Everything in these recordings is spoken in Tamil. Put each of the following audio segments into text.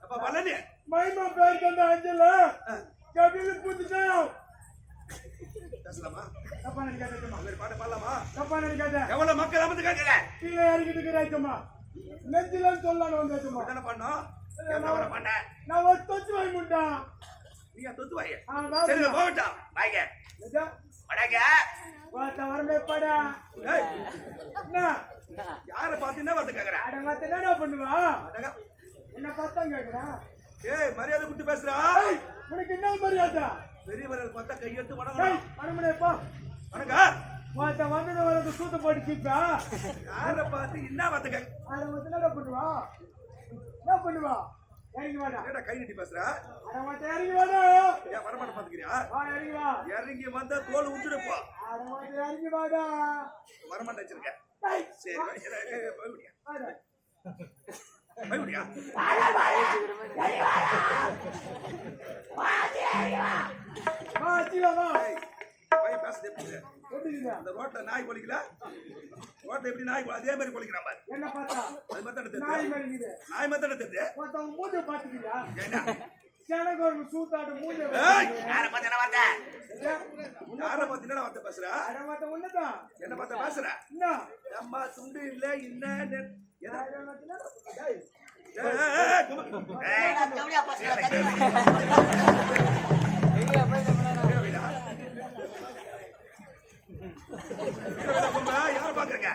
அப்ப பழனி மைமா பேர் கண்ட அஞ்சல கபில புடிச்சோம் பேசலாமா தப்பா நினைக்காதம்மா வேற பாட்டு பாடலாமா தப்பா நினைக்காத எவ்வளவு மக்கள் அமர்ந்து கேட்கல கீழே இறங்கிட்டு இருக்கிறாய்மா நெஞ்சில சொல்லணும் வந்தாச்சுமா என்ன பண்ணோம் என்ன பண்ண நான் ஒரு தொச்சு வாங்கி முண்டா நீ தொத்து வாங்க ஆ சரி போகட்டும் வாங்க ஏதா வடங்க வாட்ட வரமே படா ஏய் என்ன யார பார்த்து என்ன வந்து கேக்குற அட மத்த என்ன பண்ணுவா அடங்க என்ன பார்த்தா கேக்குறா ஏய் மரியாதை விட்டு பேசுறா உனக்கு என்ன மரியாதை பெரியவர்கள் பார்த்தா கையெழுத்து ஏய் வணங்கணும் மனமனேப்பா வணங்க வாட்ட வந்தத வரது சூத்த போட்டு கிப்பா யார பார்த்து என்ன வந்து கேக்குற அட மத்த என்ன பண்ணுவா என்ன பண்ணுவா இறங்கி வாடா என்னடா கை நீட்டி பேசுறா அட மத்த இறங்கி வாடா ஏன் வரமாட்ட பாத்துக்கிறியா வா இறங்கி வா இறங்கி வந்தா தோல் உஞ்சிடுப்பா அட மத்த இறங்கி வாடா வரமாட்ட வச்சிருக்கேன் ஏய் சரி போய் முடியா வாடா போய் முடியா வா ஜீவா வா போய் பேசுறது எப்படி எப்படிங்க அந்த ரோட்ல நாய் கொலிக்கல ரோட்ல எப்படி நாய் அதே மாதிரி கொலிக்கிறான் பாரு என்ன பார்த்தா அது மட்டும் தெரியுது நாய் மரிக்குது நாய் மட்டும் தெரியுது மத்த மூஞ்ச பாத்துக்கியா என்ன எனக்கு ஒரு சூத்தாடு மூஞ்ச ஏய் யார பார்த்து என்ன வந்த யார பார்த்து என்ன வந்து பேசுற அட மத்த உன்னதான் என்ன பார்த்து பேசுற என்ன அம்மா துண்டு இல்ல என்ன எதை டேய் யார பாக்குறீங்க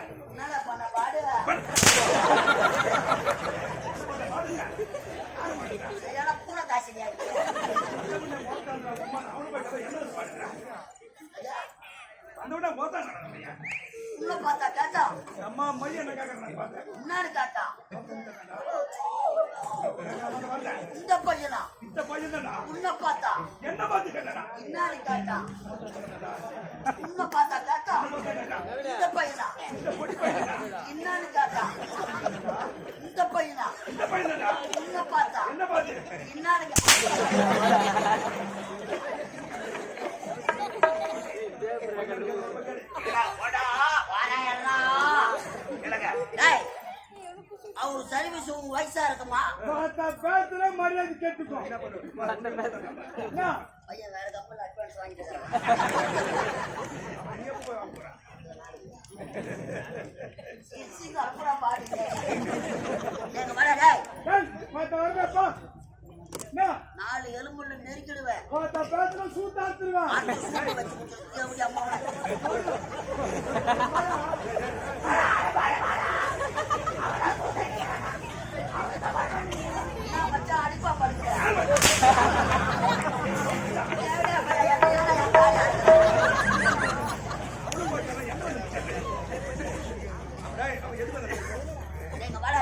அம்மா மைய என்ன கேட்கறேன் இந்த பையனா இந்த பையன் தானா உன்னை பார்த்தா என்ன பார்த்து கேட்டா இன்னாரு காட்டா உன்னை பார்த்தா காட்டா இந்த பையனா இன்னாரு காட்டா இந்த பையனா இந்த பையன் தானா உன்னை பார்த்தா என்ன பார்த்து இன்னாரு அவரு சர்வீஸ் உங்க வயசா இருக்குமா பேசுற மரியாதை கேட்டுக்கோ பையன் வேற கம்பெனி அட்வான்ஸ் வாங்கிட்டு அப்புறம் பாடுங்க எங்க வர நாலு எலும்புள்ள நெருக்கிடுவேன் பேசுற சூத்தாத்துருவேன் அம்மா அடிப்பா எங்க வர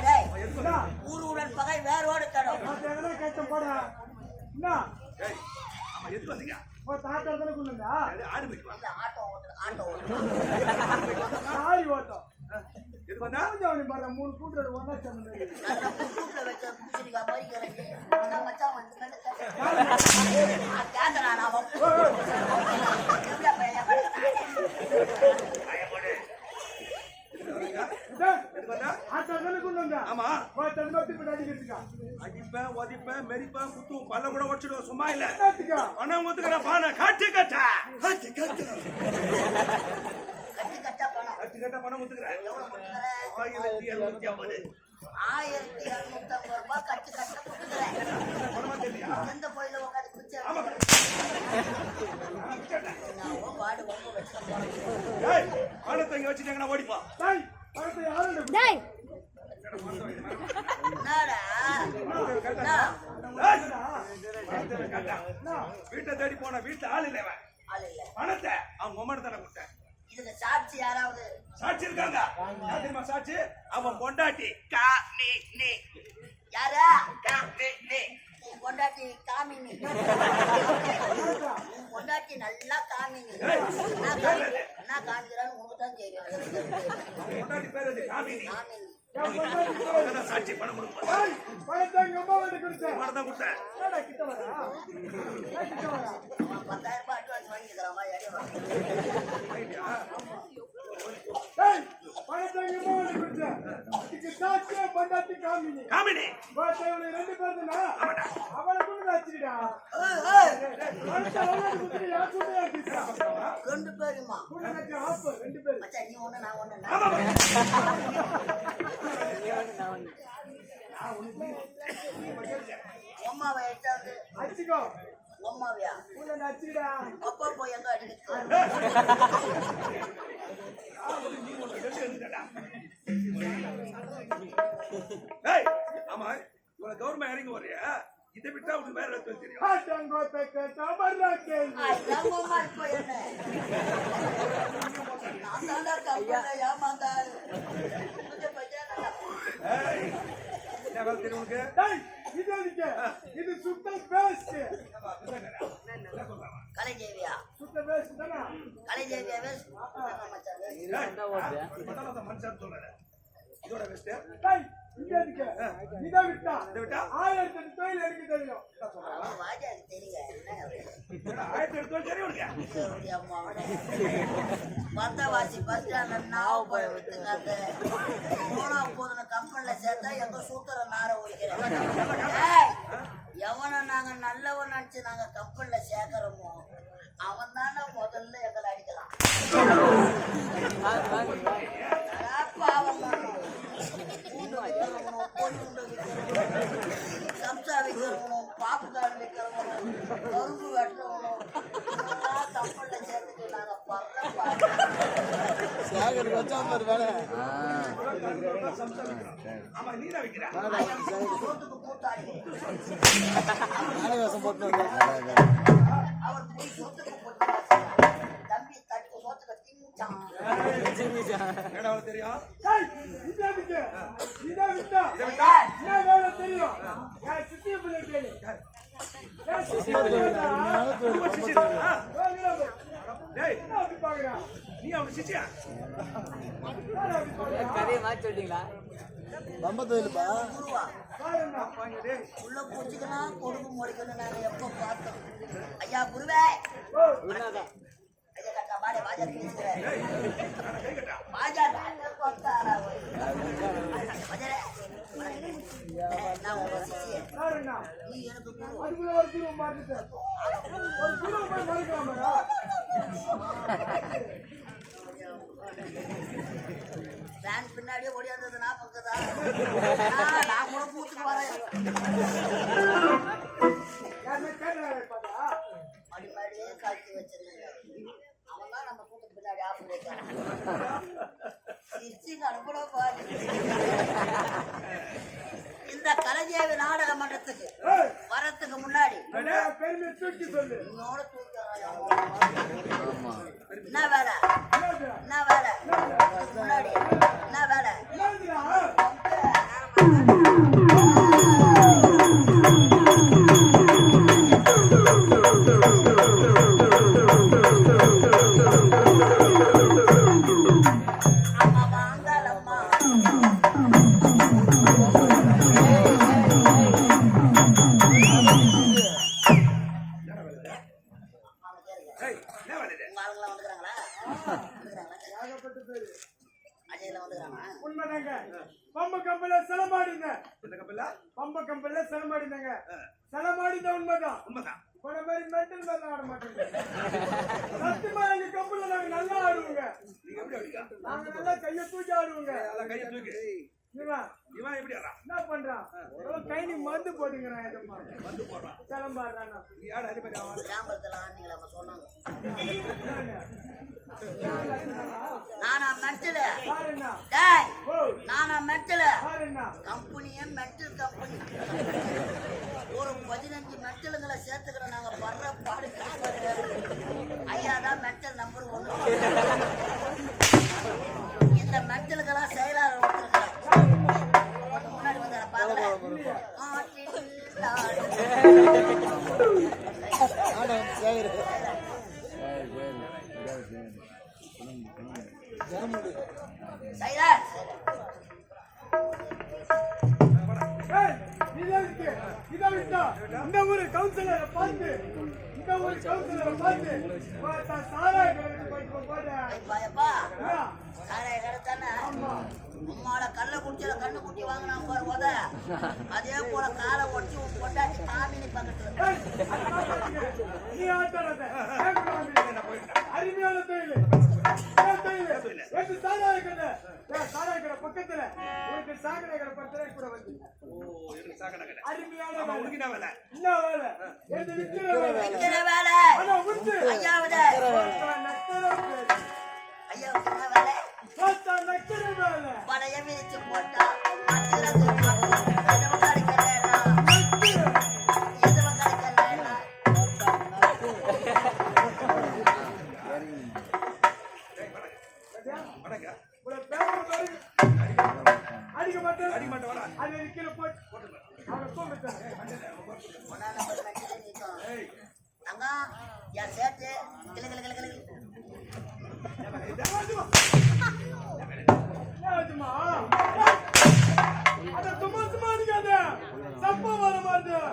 ஊருடன் பகை வேரோடு தடும் கேட்டம் போட என்ன எதுக்கு வந்தீங்க தாத்தா தானே கொள்ளுங்க ஆடு போயிட்டு ஆட்டோ ஓட்டு ஆடி ஓட்டம் எது வந்தா அவனி பாரு 3 கூட்டர் ஒண்ணா சேர்ந்து கூட்ட வச்ச புடிச்சிருக்கா மாதிரி கறங்கி நான் மச்சான் வந்து கேட்டனா நான் ஆமா அடிப்பேன் ஒதிப்பேன் மெரிப்பேன் குத்தும் பல்ல கூட உடச்சிடுவோம் சும்மா இல்ல பணம் ஒத்துக்கிற பானை காட்டு கட்டா காட்டு கட்டு கட்டு கட்ட பணம் ஒத்துக்கிறேன் 1250 1250 ரூபாய் கட்டு கட்ட கொடுக்குறேன் எந்த கோயில உட்காந்து குச்சி பாடு ரொம்ப வச்சுட்டேன் பணத்தை இங்க வச்சுட்டாங்கன்னா ஓடிப்பா வீட்டை தேடி போன வீட்டுல ஆள் இல்ல பணத்தை அவங்க உம்மன் தானே கொடுத்தேன் இதுக்கு சாட்சி யாராவது சாட்சி இருக்காங்க தெரியுமா சாட்சி அவன் பொண்டாட்டி யாரா பொண்டாட்டி காமினி பொண்டாட்டி நல்லா காமினி என்ன காமிக்கிறான்னு உங்களுக்கு தான் தெரியும் பொண்டாட்டி பேரு காமினி சாட்சி பணம் கொடுப்பேன் பணம் கொடுத்தேன் 10,000 ரூபாய் அட்வான்ஸ் வாங்கிக்கிறான் பணத்தங்கமா வந்து கொடுத்தேன். இதுக்கு சாட்சியா பொண்டாட்டி காமினி. காமினி இவங்க 2 பேர் தானா? அவளை கூட வச்சுக்கிட்டா. பணத்தை அவளை கொடுத்துட்டு யார் கூட ஏத்திட்டா? 2 பேருமா? கூட வச்சு ஆப்பு 2 பேர். மச்சான் நீ ஒண்ணு நான் ஒண்ணு. அம்மாவை எட்டாவது அடிச்சுக்கோ. அம்மாவியா? கூட நச்சுடா. அப்பா போய் எங்க அடிக்க ஏய் ஆமா இவ்வளவு கவர்மெண்ட் இறங்கி வரையா இதை விட்டா உனக்கு வேற இடத்துல தெரியும் ஆட்டங்கோ தக்க தமரா கேள்வி. அம்மா இப்போ என்ன நான் தான் கம்பெனில ஏமாந்தாள் கொஞ்சம் பையனா ஏய் என்ன வேலை தெரியும் உனக்கு டேய் இது எதுக்கு? இது சுத்த பேஸ்ட். கலைஜேவியா? சுத்த பேஸ்ட் தானா? கலைஜேவியா வேஸ்ட் மச்சான் மனுஷன் சொல்றேன் இதோட பெஸ்ட் டேய் இது எதுக்கு? இதை விட்டா இதை விட்டா 1000 தொழில் எனக்கு தெரியும். அவன் வாஜாக்கு தெரியுங்க என்ன ஆயிரத்தி எடுத்து தெரியும் மத்தவாசி பஸ் ஸ்டாண்ட்ல நாவ போய் விட்டுக்காத போனா போதுன கம்பெனில சேர்த்தா எங்க சூத்திர நார ஒழிக்கிறேன். எவனை நாங்க நல்லவன் நினைச்சு நாங்க கம்பெனில சேர்க்கிறோமோ அவன் தானே முதல்ல எங்களை அடிக்கலாம். பாவம் சம்சா வைக்கிறவனும் பாப்புக்கார் வைக்கிறவனும் கரும்பு வெட்டுறவனும் கம்பெனில சேர்த்துட்டு நாங்க ஆமா நீ தான் வைக்கிற சோத்துக்கு கூத்தாடி அவர் போய் சொத்துக்கு போட்டு தம்பி தட்டு சொத்துக்கு திங்கான். என்னடா அவளுக்கு தெரியும் டேய் இது எதுக்கு? இதை விட்டா என்ன வேலை தெரியும்? நான் சித்தி பிள்ளை கேளு. நான் சித்தி பிள்ளை டேய் என்ன அப்படி பாக்குறான்? நீ அவனை சிச்சியா கதையை மாற்றி சொல்லிட்டீங்களா? குருவா பாருண்ணா. டேய் உள்ள பூச்சிக்கலாம் கொடுக்கு முறைக்கணும் நாங்க எப்ப பார்த்தோம். ஐயா குருவே உண்மைதான். ஐயா கட்டா பாடே வாஜா பேசுகிறேன் டேய் கை கட்டா வாஜா பார்த்தாரா நான் உங்க சிசியே பாருண்ணா. நீ எனக்கு குரு அதுக்குள்ள ஒரு குரு மாறிட்டு ஒரு குரு போய் மறுக்கலாமா? ஃபேன் பின்னாடியே ஓடியாந்தது நான் பக்கதா நான் கூட பூத்துக்கு வரேன். யாருமே கேட்கறாரு பாத்தா? மடி மாடியே கழட்டி வச்சிருந்தேன். அவன் தான் நம்ம கூட்டு பின்னாடி ஆப்பு வைக்கிறான். சிரிச்சு அனுப்பட பாரு. இந்த கலைஞேவி நாடக மன்றத்துக்கு வரத்துக்கு முன்னாடி பெருமை தூக்கி சொல்லு. இன்னோட என்ன வேலை என்ன வேலை முன்னாடி என்ன வேலை அம்மா வாங்கலம்மா டேய் என்ன வேலை இது உங்க ஆளுங்களாம் வந்துக்கிறாங்களா ஏகப்பட்ட பேரு. அஜய்ல வந்துக்கிறாங்களா உண்மைதாங்க. பம்ப கம்பெனில செலமாடிங்க. இந்த கப்பல்ல பம்ப கம்பெனில செலமாடிங்க. செலமாடித உண்மைதான். உண்மைதான் போன மாதிரி மென்டல் மேல ஆட மாட்டேங்க. சத்தியமா எங்க கம்பெனில நாங்க நல்லா ஆடுவோங்க. நீங்க எப்படி அடிக்கா நாங்க நல்லா கையை தூக்கி ஆடுவோங்க. அத கையை தூக்கி இவன் இவன் எப்படி ஆறா என்ன பண்றான்? கை நீ மருந்து போட்டுங்கிறான். வந்து போறான் செலம்பாடுறான். நீ யார் அதிபதி ஆவான் கிராமத்துல ஆண்டிங்களா அப்ப சொன்னாங்க நானா மென்டல் பாருண்ணா. டேய் ஓ நானா மென்டல் பாருண்ணா. கம்பெனியே மென்டல் கம்பெனி ஒரு 15 மென்டலுங்களை சேர்த்துக்கிற நாங்க படுற பாடு ஐயா தான் மென்டல் நம்பர் 1. இந்த மென்டலுக்கெல்லாம் செயலாளர் முன்னாடி வந்து பாக்கல செயலாளர் ஏய், இது எதுக்கு? இதை விட்டா இந்த ஊரு கவுன்சிலரை பார்த்து சாராய கடைக்கு போயிட்டு போறேன். எப்பா சாராய கடை தானே உம்மால கல்ல குடிச்சல கண்ணு குட்டி வாங்கினா பாரு உத அதே போல காலை ஒட்டி உன் பொண்டாட்டி காமினி பக்கத்துல நீ ஆட்டாத அருமையான தொழில் சாராய கடை பக்கத்துல உனக்கு சாக்கடை கடை பத்திரை கூட வந்து அருமையான வேலை என்ன வேலை எந்த விக்கிற வேலை ஐயாவது பழைய விரிச்சு போட்டா அடிக்க மாட்டேன் அது விக்கிற போட்டு அங்க யார் சேர்த்து கிளு கிளு கிளு கிளு சும்மா இருக்காத சப்பா வர மாட்டேன்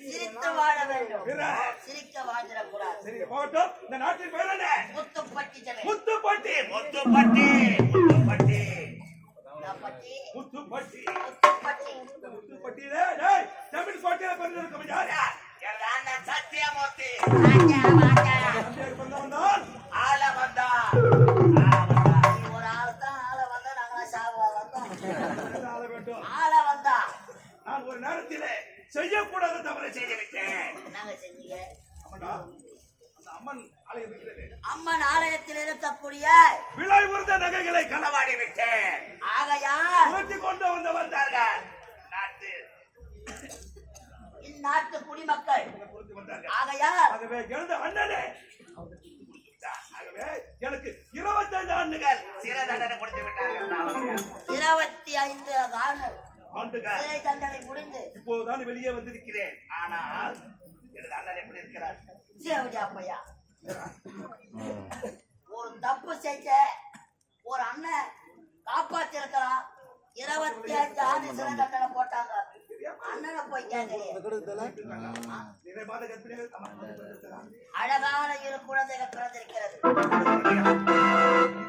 சிரித்து வாழ வேண்டும் சிரிக்க வாழ்ந்துடக்கூடாது. இந்த நாட்டின் பேர் என்ன? முத்துப்பட்டி ஜெபே. முத்துப்பட்டி முத்துப்பட்டி முத்துப்பட்டி முத்துப்பட்டி முத்துப்பட்டி முத்துப்பட்டி முத்துப்பட்டியிலே டேய் தமிழ் கோட்டையில பிறந்திருக்கும் யாரு? எங்க அண்ணன் சத்தியமூர்த்தி. வந்தான் ஆள வந்தா ஒரு ஆள் தான் ஆள வந்தா நாங்களா சாவா வந்தோம். ஆள வேண்டும். ஆள வந்தா நான் ஒரு நேரத்திலே செய்யக்கூடாத தவறை செய்து விட்டேன். நாங்க செஞ்சீங்க. ஆமாடா, அந்த அம்மன் ஆலயம் இருக்கிறது. அம்மன் ஆலயத்தில் இருக்கக்கூடிய விலை உயர்ந்த நகைகளை களவாடி விட்டேன். ஆகையால் சுமத்தி கொண்டு வந்தார்கள் இந்நாட்டு குடிமக்கள். வந்தார்கள். ஆகையால் ஆகவே எழுந்த அண்ணனே ஆகவே எனக்கு 25 ஆண்டுகள் சிறை தண்டனை கொடுத்து விட்டார்கள். 25 ஆண்டுகள் சிறை தண்டனை முடிந்து இப்போதுதான் வெளியே வந்திருக்கிறேன். ஆனால் எனது அண்ணன் எப்படி இருக்கிறார்? சிவஜாப்பையா ஒரு தப்பு செஞ்ச ஒரு அண்ணன் காப்பாத்திருக்கலாம். 25 ஆண்டு சிறை தண்டனை போட்டாங்க. அண்ணனை போய் கேட்கிறேன். அழகான 2 குழந்தைகள் பிறந்திருக்கிறது.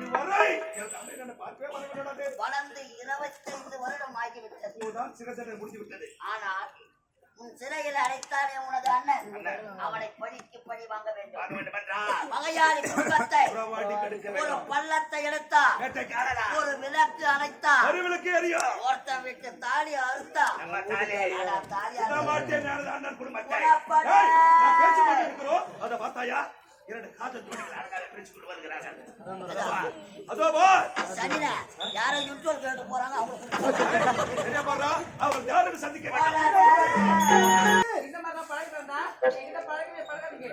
இதுவரை எனது அண்ணனை பார்க்கவே வரவில்லை. வளர்ந்து 25 வருடம் ஆகிவிட்டது. இப்போதுதான் சிறை தண்டனை முடிந்து விட்டது. ஆனால் உன் சிறையில் அடைத்தானே உனது அண்ணன், அவனை பழிக்கு பழி வாங்க வேண்டும். மகையாரி குடும்பத்தை ஒரு பள்ளத்தை எடுத்தா, ஒரு விளக்கு அணைத்தா, ஒருத்தன் விட்டு தாலி அறுத்தா, தாலி அண்ணன் குடும்பத்தை அதை பார்த்தாயா? 2 காதல் ஜோடிகள் பிரிச்சு கொண்டு வருகிறார்கள். அதோ சனின யாரோ யூடியூப் கேட்டு போறாங்க. அவங்க யாரும் சந்திக்க இந்த மாதிரி பழகிட்டா எங்கிட்ட பழகவே பழகாதீங்க.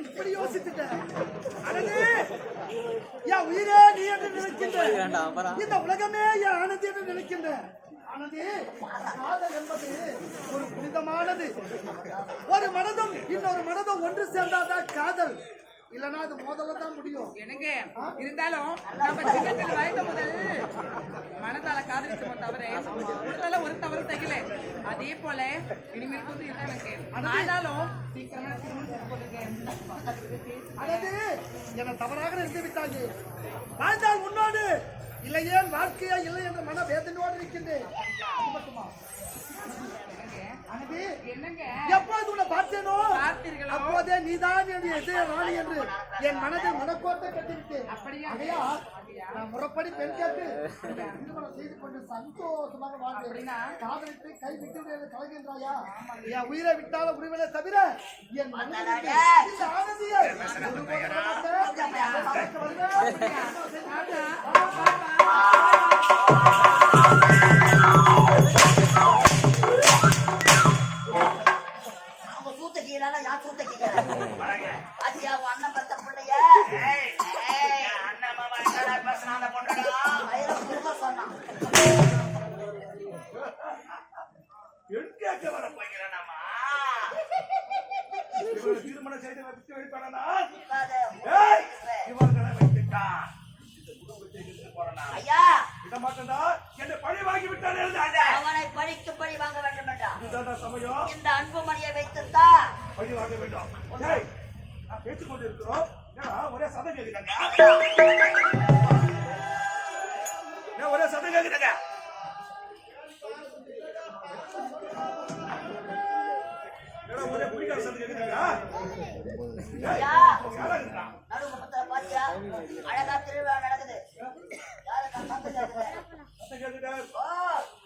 இப்படி யோசித்துட்டேன். என் உயிரே நீ என்று நினைக்கின்ற, இந்த உலகமே என் ஆனந்தி என்று நினைக்கின்ற ஆனந்தி, காதல் என்பது ஒரு புனிதமானது. ஒரு மனதும் இன்னொரு மனதும் ஒன்று சேர்ந்தாதான் காதல், இல்லனா அது மோதல தான் முடியும். எனக்கு இருந்தாலும் நம்ம சின்னத்தில் வயது முதல் மனதால காதலிச்சோம் தவிர உடலால ஒரு தவறு செய்யல. அதே போல இனிமேல் வந்து எனக்கு ஆனாலும் சீக்கிரமா அதாவது என்னை தவறாக நிறுத்தி விட்டாங்க. வாழ்ந்தால் உன்னோடு இல்லையே வாழ்க்கையா இல்லை என்ற மன வேதனையோடு இருக்கின்றேன். என்னங்க எப்போது உன்னை பார்த்தேனோ பார்த்தீர்களோ அப்போதே நீதான் என் எதிர ராணி என்று என் மனதில் மனக்கோட்டை கட்டிவிட்டேன். அப்படியா? நான் முறைப்படி பெண் கேட்டு திருமணம் செய்து கொண்டு சந்தோஷமாக வாழ்ந்தேன். காதலித்து கை விட்டு கலகின்றாயா? என் உயிரை விட்டால உரிமையை தவிர என் மனதில் இந்த ஆனந்தியை அண்ணன் சொன்னால் என்னை பழி வாங்கி விட்டான் இருந்தாங்க. அவனை பழிக்கு பழி வாங்க வேண்டும் என்றான். இதுதான்டா சமயம். இந்த அன்புமணியை வைத்துத்தான் பழி வாங்க வேண்டும். டேய், நான் பேசிக்கொண்டு இருக்கிறோம். என்னடா ஒரே சத்தம் கேக்குதாங்க? என்ன ஒரே சத்தம் கேக்குதாங்க? என்னடா ஒரே குடிக்கார சத்தம் கேக்குதாங்க? ஐயா, யாரா இருக்கா? நடுமுகத்துல பாத்தியா அழகா திருவிழா நடக்குது. யாருக்கு சத்தம் கேக்குது? சத்தம் கேக்குதா? ஓ,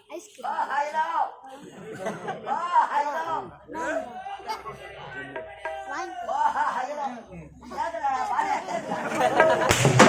ஓ, ஹலோ. ஓ, ஹலோ. ஓ, ஹலோ. கேக்குதாடா, வாடா, கேக்குதா?